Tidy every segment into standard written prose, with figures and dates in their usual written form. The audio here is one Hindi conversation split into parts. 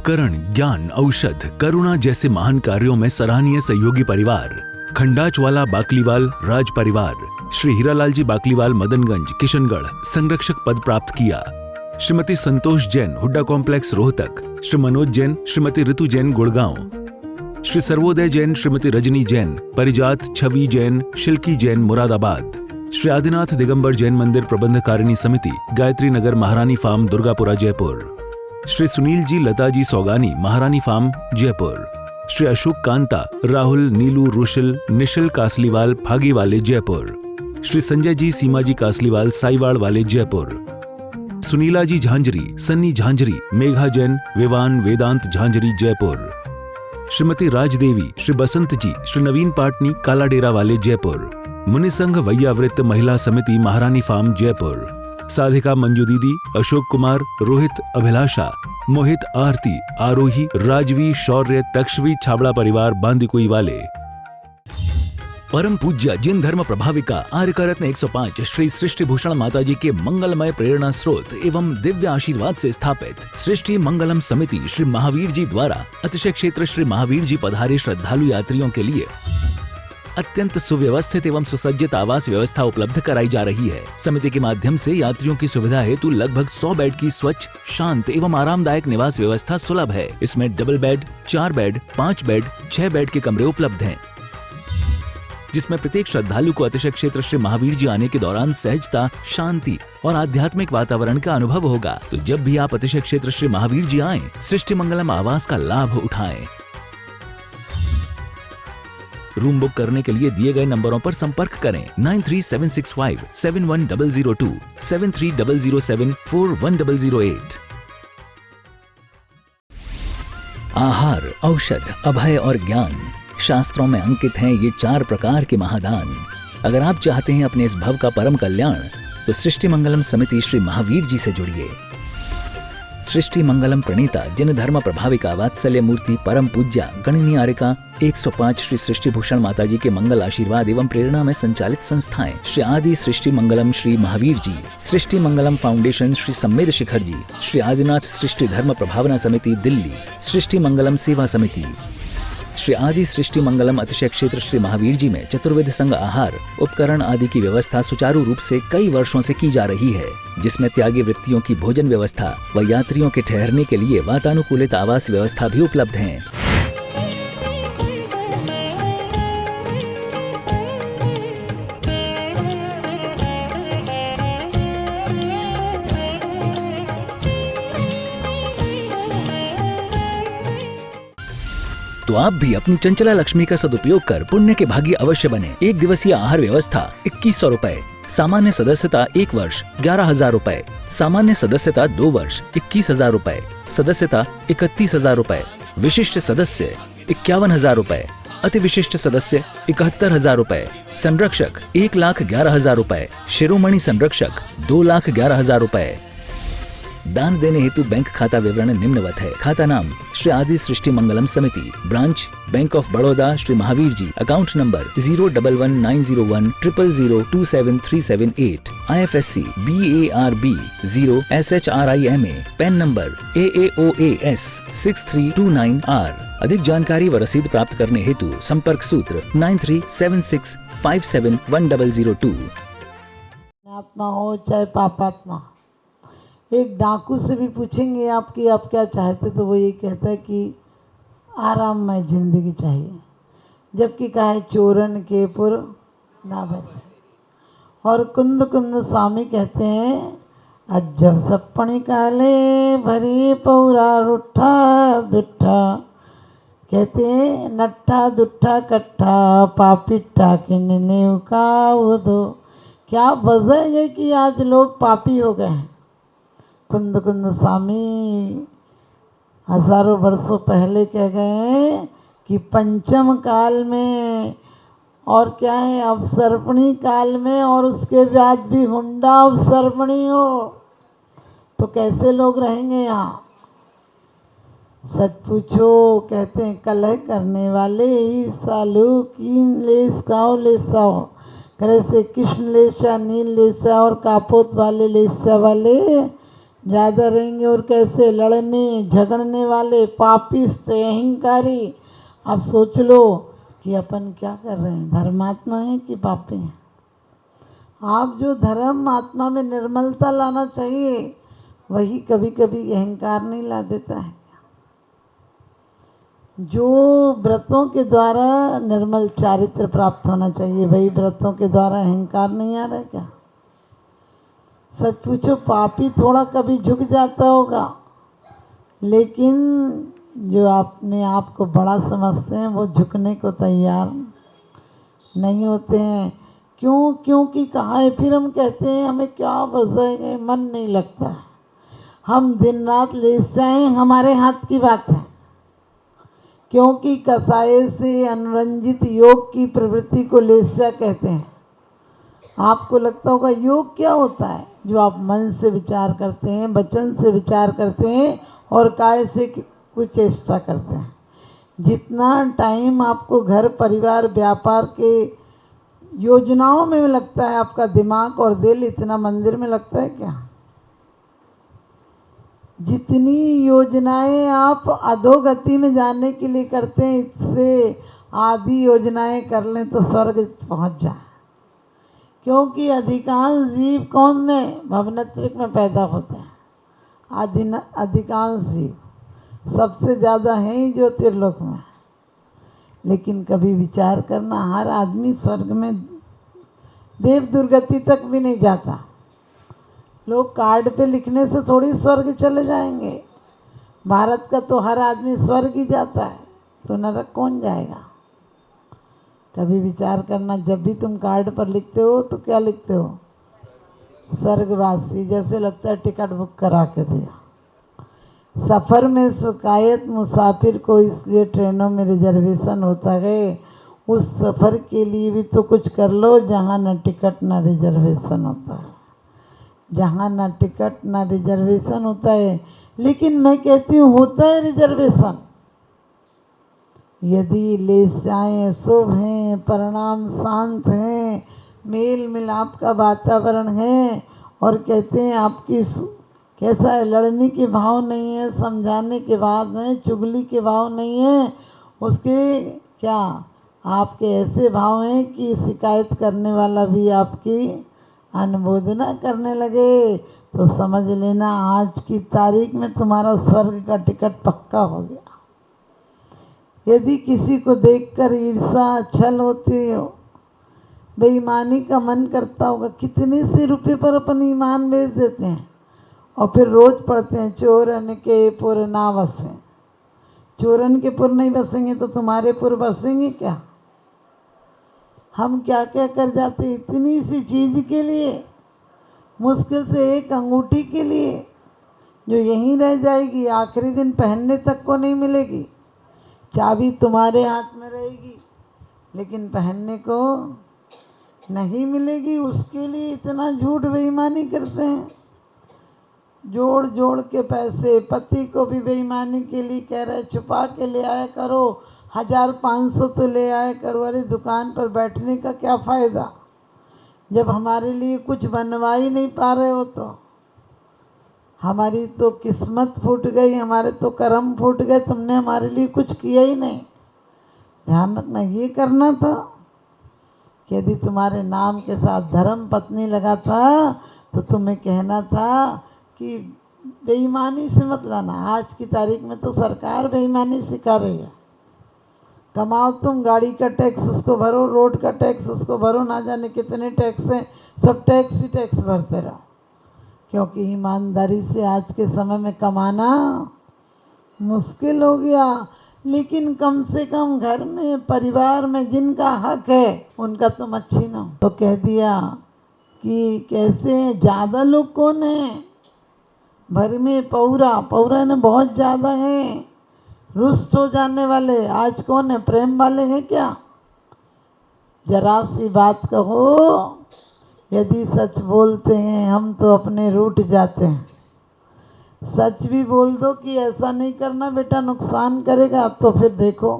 उपकरण, ज्ञान, औषध, करुणा जैसे महान कार्यों में सराहनीय सहयोगी परिवार खंडाचवाला बाकलीवाल राज परिवार श्री हीरालाल जी बाकलीवाल मदनगंज किशनगढ़ संरक्षक पद प्राप्त किया। श्रीमती संतोष जैन हुड्डा कॉम्प्लेक्स रोहतक, श्री मनोज जैन श्रीमती ऋतु जैन गुड़गांव, श्री सर्वोदय जैन श्रीमती रजनी जैन परिजात, छवि जैन शिल्की जैन मुरादाबाद, श्री आदिनाथ दिगंबर जैन मंदिर प्रबंधकारिणी समिति गायत्री नगर महारानी फार्म दुर्गापुरा जयपुर, श्री सुनील जी लता जी सौगानी महारानी फार्म जयपुर, श्री अशोक कांता राहुल नीलू रुशिल निशिल कासलीवाल फागीवाले जयपुर, श्री संजय जी सीमा जी कासलीवाल साईवाड़ वाले जयपुर, सुनीला जी झांझरी सन्नी झांझरी मेघा जैन विवान वेदांत झांझरी जयपुर, श्रीमती राजदेवी श्री बसंत जी श्री नवीन पाटनी कालाडेरा वाले जयपुर, मुनिसंघ वैयावृत्त महिला समिति महारानी फार्म जयपुर, साधिका मंजू दीदी अशोक कुमार रोहित अभिलाषा मोहित आरती आरोही राजवी शौर्य तक्षवी छाबड़ा परिवार बांदीकुई वाले। परम पूज्य जिन धर्म प्रभाविका आर्यकरत्न 105 श्री सृष्टि भूषण माता जी के मंगलमय प्रेरणा स्रोत एवं दिव्य आशीर्वाद से स्थापित सृष्टि मंगलम समिति श्री महावीर जी द्वारा अतिशय क्षेत्र श्री महावीर जी पधारे श्रद्धालु यात्रियों के लिए अत्यंत सुव्यवस्थित एवं सुसज्जित आवास व्यवस्था उपलब्ध कराई जा रही है। समिति के माध्यम से यात्रियों की सुविधा हेतु लगभग 100 बेड की स्वच्छ, शांत एवं आरामदायक निवास व्यवस्था सुलभ है। इसमें double bed, 4 bed, 5 bed, 6 bed के कमरे उपलब्ध हैं, जिसमें प्रत्येक श्रद्धालु को अतिशय क्षेत्र श्री महावीर जी आने के दौरान सहजता, शांति और आध्यात्मिक वातावरण का अनुभव होगा। तो जब भी आप अतिशय क्षेत्र श्री महावीर जी आएं, सृष्टि मंगलम आवास का लाभ उठाएं। रूम बुक करने के लिए दिए गए नंबरों पर संपर्क करें 9376571002 7300741008। आहार, औषध, अभय और ज्ञान शास्त्रों में अंकित हैं ये 4 प्रकार के महादान। अगर आप चाहते हैं अपने इस भव का परम कल्याण, तो सृष्टि मंगलम समिति श्री महावीर जी से जुड़िए। सृष्टि मंगलम प्रणीता जिन धर्म प्रभाविका वात्सल्य मूर्ति परम पूज्या गणनीय आर्यका 105 श्री सृष्टि भूषण माता जी के मंगल आशीर्वाद एवं प्रेरणा में संचालित संस्थाएं श्री आदि सृष्टि मंगलम श्री महावीर जी, सृष्टि मंगलम फाउंडेशन श्री सम्मेद शिखर जी, श्री आदिनाथ सृष्टि धर्म प्रभावना समिति दिल्ली, सृष्टि मंगलम सेवा समिति, श्री आदि सृष्टि मंगलम अतिशय क्षेत्र श्री महावीर जी में चतुर्वेद संघ आहार उपकरण आदि की व्यवस्था सुचारू रूप से कई वर्षों से की जा रही है, जिसमें त्यागी वृत्तियों की भोजन व्यवस्था व यात्रियों के ठहरने के लिए वातानुकूलित आवास व्यवस्था भी उपलब्ध है। तो आप भी अपनी चंचला लक्ष्मी का सदुपयोग कर पुण्य के भागी अवश्य बने। 1 दिवसीय आहार व्यवस्था 2100 रुपए, सामान्य सदस्यता 1 वर्ष 11,000 रुपए, सामान्य सदस्यता 2 वर्ष 21,000 रुपए, सदस्यता 31,000 रुपए, विशिष्ट सदस्य 51,000 रुपए, अति विशिष्ट सदस्य 71,000 रुपए, संरक्षक 1,11,000 रुपए, शिरोमणि संरक्षक 2,11,000 रुपए। दान देने हेतु बैंक खाता विवरण निम्नवत है। खाता नाम श्री आदि Srishti Mangalam Samiti, branch bank of Baroda Shri Mahavir ji, account number 0119010027378, IFSC BARB 0SHRIMA, PAN number AAOAS 6329R। अधिक जानकारी व रसीद प्राप्त करने हेतु संपर्क सूत्र 9376571002। आत्मा हो चाहे पापात्मा, एक डाकू से भी पूछेंगे आप कि आप क्या चाहते, तो वो ये कहता है कि आराममय जिंदगी चाहिए, जबकि कहे चोरन के पुर ना बस। और कुंद कुंद स्वामी कहते हैं अजब सपनी काले भरी पौरा रुठा दुठा, कहते हैं नट्ठा दुट्ठा कट्ठा पापिट्ठा किन्ने का दो। क्या वजह है कि आज लोग पापी हो गए हैं। कुंद कुंद स्वामी हजारों वर्षों पहले कह गए हैं कि पंचम काल में और क्या है अवसर्पणी काल में और उसके बाद भी हुंडा अवसर्पणी हो तो कैसे लोग रहेंगे यहाँ। सच पूछो, कहते हैं कलह करने वाले ईर्षालु कीन लेसाओ करे से कृष्ण लेसा नील लेसा और कापोत वाले लेसा वाले ज़्यादा रहेंगे और कैसे लड़ने झगड़ने वाले पापिष्ट अहंकारी। अब सोच लो कि अपन क्या कर रहे हैं, धर्मात्मा हैं कि पापी हैं। आप जो धर्म आत्मा में निर्मलता लाना चाहिए वही कभी कभी अहंकार नहीं ला देता है। जो व्रतों के द्वारा निर्मल चारित्र प्राप्त होना चाहिए वही व्रतों के द्वारा अहंकार नहीं आ रहा है क्या? सच पूछो, पापी थोड़ा कभी झुक जाता होगा, लेकिन जो अपने आप को बड़ा समझते हैं वो झुकने को तैयार नहीं होते हैं। क्यों? क्योंकि कहा है, फिर हम कहते हैं हमें क्या वजह है, मन नहीं लगता है। हम दिन रात लेस जाएं हमारे हाथ की बात है, क्योंकि कसाय से अनुरंजित योग की प्रवृत्ति को लेस्या कहते हैं। आपको लगता होगा योग क्या होता है? जो आप मन से विचार करते हैं, वचन से विचार करते हैं और काय से कुछ चेष्टा करते हैं। जितना टाइम आपको घर परिवार व्यापार के योजनाओं में लगता है आपका दिमाग और दिल, इतना मंदिर में लगता है क्या? जितनी योजनाएं आप अधोगति में जाने के लिए करते हैं, इससे आधी योजनाएं कर लें तो स्वर्ग पहुंच जाए। क्योंकि अधिकांश जीव कौन में? भवनत्रिक में पैदा होते हैं। अधिकांश जीव सबसे ज़्यादा हैं ही जो त्रिलोक में। लेकिन कभी विचार करना, हर आदमी स्वर्ग में देव दुर्गति तक भी नहीं जाता। लोग कार्ड पे लिखने से थोड़ी स्वर्ग चले जाएंगे। भारत का तो हर आदमी स्वर्ग ही जाता है, तो नरक कौन जाएगा? कभी विचार करना, जब भी तुम कार्ड पर लिखते हो तो क्या लिखते हो? स्वर्गवासी। जैसे लगता है टिकट बुक करा के दिया। सफ़र में शिकायत मुसाफिर को इसलिए ट्रेनों में रिजर्वेशन होता है। उस सफ़र के लिए भी तो कुछ कर लो जहाँ न टिकट न रिजर्वेशन होता है, जहाँ ना टिकट ना रिजर्वेशन होता है। लेकिन मैं कहती हूँ होता है रिजर्वेशन। यदि लेस्याएँ शुभ हैं, परिणाम शांत हैं, मेल मिलाप का वातावरण है, और कहते हैं आपकी कैसा है, लड़ने के भाव नहीं है, समझाने के बाद में चुगली के भाव नहीं है, उसके क्या आपके ऐसे भाव हैं कि शिकायत करने वाला भी आपकी अनुमोदना करने लगे, तो समझ लेना आज की तारीख में तुम्हारा स्वर्ग का टिकट पक्का हो गया। यदि किसी को देखकर ईर्ष्या छल होती हो, बेईमानी का मन करता होगा, कितने से रुपए पर अपन ईमान बेच देते हैं और फिर रोज पढ़ते हैं चोरन के पुर ना बसें। चोरन के पुर नहीं बसेंगे तो तुम्हारे पुर बसेंगे क्या? हम क्या क्या कर जाते इतनी सी चीज़ के लिए, मुश्किल से एक अंगूठी के लिए जो यहीं रह जाएगी, आखिरी दिन पहनने तक को नहीं मिलेगी। चाबी तुम्हारे हाथ में रहेगी लेकिन पहनने को नहीं मिलेगी। उसके लिए इतना झूठ बेईमानी करते हैं। जोड़ जोड़ के पैसे, पति को भी बेईमानी के लिए कह रहे छुपा के ले आया करो, 1500 तो ले आया करो। अरे दुकान पर बैठने का क्या फ़ायदा जब हमारे लिए कुछ बनवा ही नहीं पा रहे हो? तो हमारी तो किस्मत फूट गई, हमारे तो कर्म फूट गए, तुमने हमारे लिए कुछ किया ही नहीं। ध्यान रखना, ये करना था कि यदि तुम्हारे नाम के साथ धर्म पत्नी लगा था तो तुम्हें कहना था कि बेईमानी से मत लाना। आज की तारीख में तो सरकार बेईमानी सिखा रही है। कमाओ तुम, गाड़ी का टैक्स उसको भरो, रोड का टैक्स उसको भरो, ना जाने कितने टैक्स हैं, सब टैक्स ही टैक्स भरते रहो। क्योंकि ईमानदारी से आज के समय में कमाना मुश्किल हो गया। लेकिन कम से कम घर में परिवार में जिनका हक है उनका तुम अच्छी ना। तो कह दिया कि कैसे ज़्यादा लोग कौन हैं भर में? पौरा ने बहुत ज़्यादा हैं। रुष्ट हो जाने वाले आज कौन है? प्रेम वाले हैं क्या? जरा सी बात कहो, यदि सच बोलते हैं हम तो अपने रूठ जाते हैं। सच भी बोल दो कि ऐसा नहीं करना बेटा, नुकसान करेगा, तो फिर देखो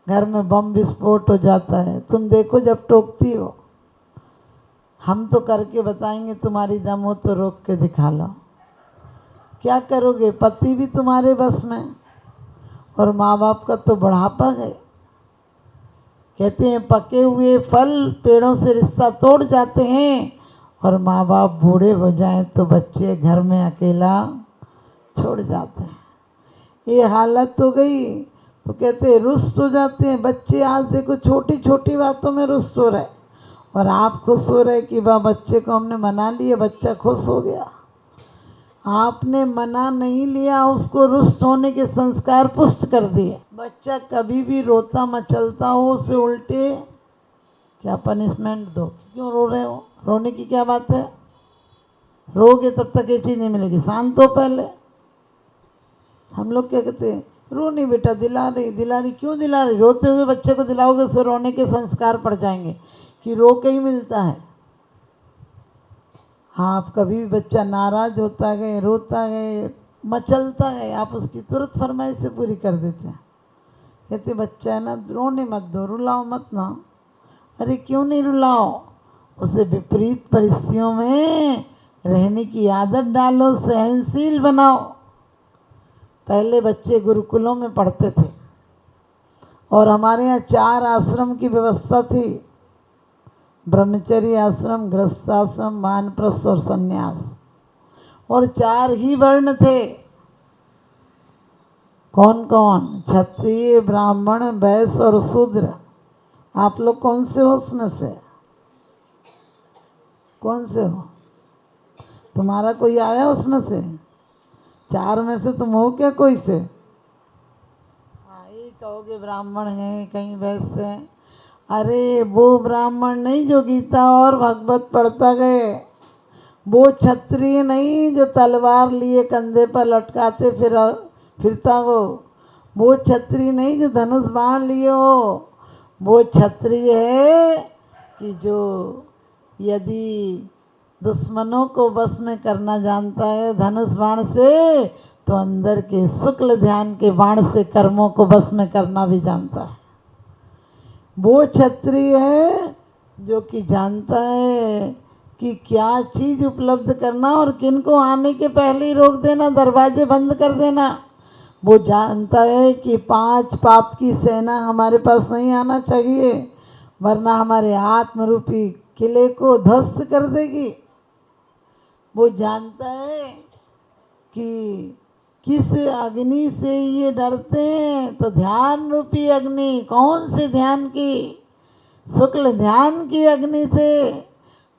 घर में बम विस्फोट हो जाता है। तुम देखो जब टोकती हो, हम तो करके बताएंगे, तुम्हारी दम हो तो रोक के दिखा लो। क्या करोगे? पति भी तुम्हारे बस में और माँ बाप का तो बुढ़ापा है। कहते हैं पके हुए फल पेड़ों से रिश्ता तोड़ जाते हैं और माँ बाप बूढ़े हो जाएं तो बच्चे घर में अकेला छोड़ जाते हैं। ये हालत हो गई तो कहते हैं रुष्ट हो जाते हैं बच्चे। आज देखो छोटी छोटी बातों में रुष्ट हो रहे और आप खुश हो रहे कि वाह बच्चे को हमने मना लिया, बच्चा खुश हो गया। आपने मना नहीं लिया, उसको रुष्ट होने के संस्कार पुष्ट कर दिए। बच्चा कभी भी रोता मचलता हो उसे उल्टे क्या पनिशमेंट दो। क्यों रो रहे हो? रोने की क्या बात है? रोगे तब तक ये चीज़ नहीं मिलेगी, शांत हो पहले। हम लोग क्या कहते हैं, रो नहीं बेटा, दिला रही। क्यों दिला रही? रोते हुए बच्चे को दिलाओगे उसे रोने के संस्कार पड़ जाएंगे कि रो के ही मिलता है। आप कभी भी बच्चा नाराज होता है, रोता है, मचलता है, आप उसकी तुरंत फरमाइश से पूरी कर देते हैं। कहते बच्चा है ना, रोने मत दो, रुलाओ मत ना। अरे क्यों नहीं रुलाओ? उसे विपरीत परिस्थितियों में रहने की आदत डालो, सहनशील बनाओ। पहले बच्चे गुरुकुलों में पढ़ते थे और हमारे यहाँ 4 आश्रम की व्यवस्था थी, ब्रह्मचर्य आश्रम, गृहस्थ आश्रम, वानप्रस्थ और संन्यास। और 4 ही वर्ण थे। कौन कौन? क्षत्रिय, ब्राह्मण, वैश्य और शूद्र। आप लोग कौन से हो उसमें से? कौन से हो? तुम्हारा कोई आया उसमें से? 4 में से तुम हो क्या कोई से? हाँ, ये कहोगे ब्राह्मण है, कहीं वैश्य है। अरे वो ब्राह्मण नहीं जो गीता और भगवत पढ़ता गए, वो क्षत्रिय नहीं जो तलवार लिए कंधे पर लटकाते फिरता वो क्षत्रिय नहीं जो धनुष बाण लिए हो। वो क्षत्रिय है कि जो यदि दुश्मनों को वश में करना जानता है धनुष बाण से, तो अंदर के शुक्ल ध्यान के बाण से कर्मों को वश में करना भी जानता है। वो क्षत्रिय है जो कि जानता है कि क्या चीज़ उपलब्ध करना और किन को आने के पहले ही रोक देना, दरवाजे बंद कर देना। वो जानता है कि 5 पाप की सेना हमारे पास नहीं आना चाहिए, वरना हमारे आत्मरूपी किले को ध्वस्त कर देगी। वो जानता है कि किस अग्नि से ये डरते हैं, तो ध्यान रूपी अग्नि। कौन से ध्यान की? शुक्ल ध्यान की अग्नि से।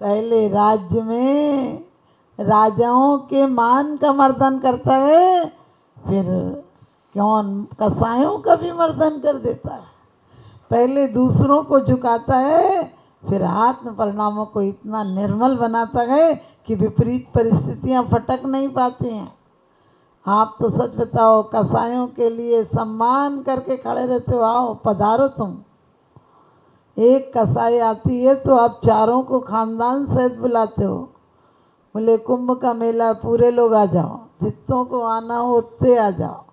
पहले राज्य में राजाओं के मान का मर्दन करता है, फिर कौन कसायों का भी मर्दन कर देता है। पहले दूसरों को झुकाता है, फिर आत्म परिणामों को इतना निर्मल बनाता है कि विपरीत परिस्थितियां फटक नहीं पाती हैं। आप तो सच बताओ, कसायों के लिए सम्मान करके खड़े रहते हो, आओ पधारो तुम। एक कसाई आती है तो आप चारों को खानदान सहित बुलाते हो, बोले कुंभ का मेला, पूरे लोग आ जाओ, जितनों को आना हो उतने आ जाओ।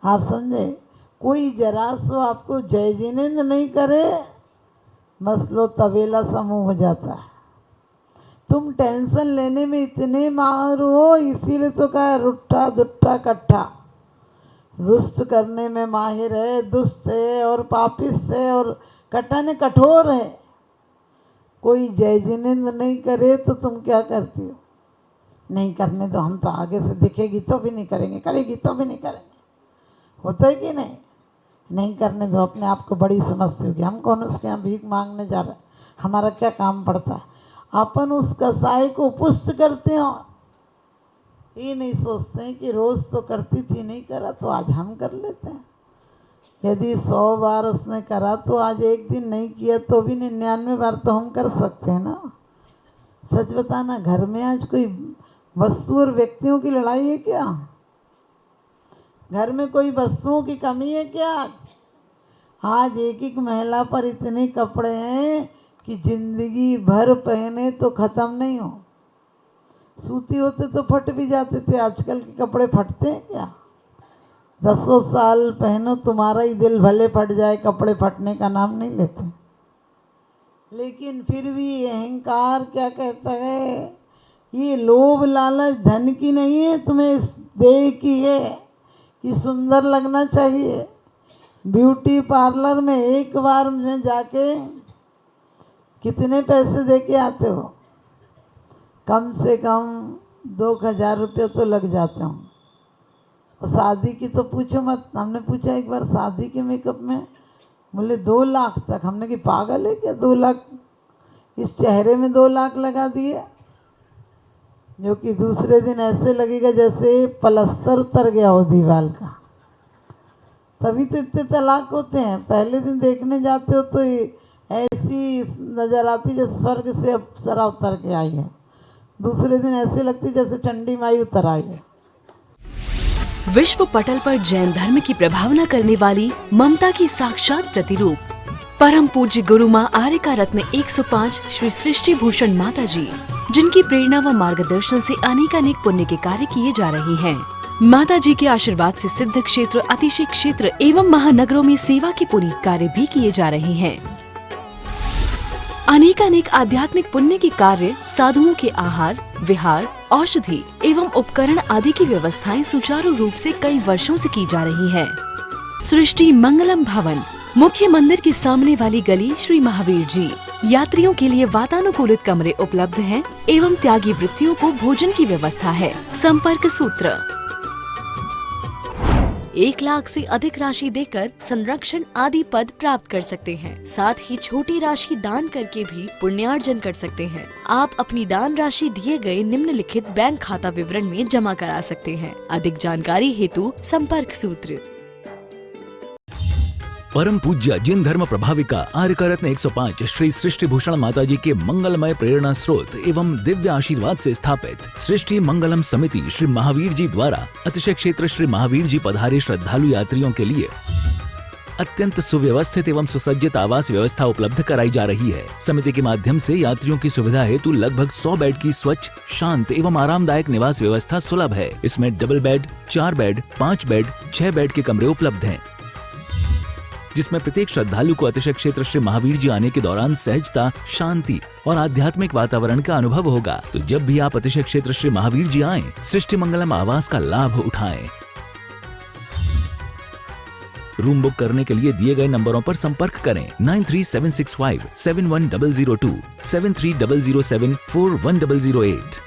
आप समझे? कोई जरा सो आपको जय जिनेंद्र नहीं करे, बस लो तबेला समूह हो जाता है। तुम टेंशन लेने में इतने माहिर हो, इसीलिए तो कहा रुट्ठा दुट्ठा कट्ठा। रुष्ट करने में माहिर है, दुष्ट है और पापिष्ट है और कटन कठोर है। कोई जय जिनेंद्र नहीं करे तो तुम क्या करती हो? नहीं करने दो, हम तो आगे से दिखेगी तो भी नहीं करेंगे, करेगी तो भी नहीं करेंगे। होता है कि नहीं? नहीं करने दो, अपने आप को बड़ी समझती होगी। हम कौन उसके यहाँ भीख मांगने जा रहे हैं, हमारा क्या काम पड़ता है? अपन उस कसाई को पुष्ट करते हो, ये नहीं सोचते हैं कि रोज़ तो करती थी, नहीं करा तो आज हम कर लेते हैं। यदि 100 बार उसने करा तो आज एक दिन नहीं किया तो भी 99 बार तो हम कर सकते हैं ना। सच बताना, घर में आज कोई वस्तु और व्यक्तियों की लड़ाई है क्या? घर में कोई वस्तुओं की कमी है क्या? आज एक एक महिला पर इतने कपड़े हैं कि जिंदगी भर पहने तो ख़त्म नहीं हो। सूती होते तो फट भी जाते थे, आजकल के कपड़े फटते हैं क्या? 10 साल पहनो तुम्हारा ही दिल भले फट जाए, कपड़े फटने का नाम नहीं लेते। लेकिन फिर भी अहंकार क्या कहता है ये लोभ लालच धन की नहीं है, तुम्हें इस देह की है कि सुंदर लगना चाहिए। ब्यूटी पार्लर में एक बार में जाके कितने पैसे दे के आते हो? कम से कम 2,000 रुपये तो लग जाते हों। और शादी की तो पूछो मत। हमने पूछा एक बार शादी के मेकअप में, बोले 2 लाख तक। हमने कि पागल है क्या 2 लाख? इस चेहरे में 2 लाख लगा दिए, जो कि दूसरे दिन ऐसे लगेगा जैसे पलस्तर उतर गया हो दीवार का। तभी तो इतने तलाक होते हैं। पहले दिन देखने जाते हो तो ऐसी नज़र आती जैसे स्वर्ग से अप्सरा उतर के आई है, दूसरे दिन ऐसे लगती जैसे चंडी माई उतर आई है। विश्व पटल पर जैन धर्म की प्रभावना करने वाली ममता की साक्षात प्रतिरूप परम पूज्य गुरु माँ आर्यका रत्न 105 श्री सृष्टि भूषण माता जी, जिनकी प्रेरणा व मार्गदर्शन से अनेकानेक पुण्य के कार्य किए जा रहे हैं। माता जी के आशीर्वाद से सिद्ध क्षेत्र, अतिशय क्षेत्र एवं महानगरों में सेवा के पुनीत कार्य भी किए जा रहे हैं। अनेकानेक आध्यात्मिक पुण्य के कार्य, साधुओं के आहार, विहार, औषधि एवं उपकरण आदि की व्यवस्थाएं सुचारू रूप से कई वर्षों से की जा रही है। सृष्टि मंगलम भवन, मुख्य मंदिर के सामने वाली गली, श्री महावीर जी। यात्रियों के लिए वातानुकूलित कमरे उपलब्ध हैं एवं त्यागी वृत्तियों को भोजन की व्यवस्था है। संपर्क सूत्र 1 लाख से अधिक राशि देकर संरक्षण आदि पद प्राप्त कर सकते हैं। साथ ही छोटी राशि दान करके भी पुण्यार्जन कर सकते हैं। आप अपनी दान राशि दिए गए निम्नलिखित बैंक खाता विवरण में जमा करा सकते हैं। अधिक जानकारी हेतु संपर्क सूत्र। परम पूज्य जिन धर्म प्रभाविका आर्यका रत्न 105 श्री सृष्टि भूषण माता जी के मंगलमय प्रेरणा स्रोत एवं दिव्य आशीर्वाद से स्थापित सृष्टि मंगलम समिति श्री महावीर जी द्वारा अतिशय क्षेत्र श्री महावीर जी पधारे श्रद्धालु यात्रियों के लिए अत्यंत सुव्यवस्थित एवं सुसज्जित आवास व्यवस्था उपलब्ध कराई जा रही है। समिति के माध्यम से यात्रियों की सुविधा हेतु लगभग 100 बेड की स्वच्छ, शांत एवं आरामदायक निवास व्यवस्था सुलभ है। इसमें double bed, 4 bed, 5 bed, 6 bed के कमरे उपलब्ध हैं, जिसमें प्रत्येक श्रद्धालु को अतिशय क्षेत्र श्री महावीर जी आने के दौरान सहजता, शांति और आध्यात्मिक वातावरण का अनुभव होगा। तो जब भी आप अतिशय क्षेत्र श्री महावीर जी आएं, सृष्टि मंगलम आवास का लाभ उठाएं। रूम बुक करने के लिए दिए गए नंबरों पर संपर्क करें 9376571002, 7300741008।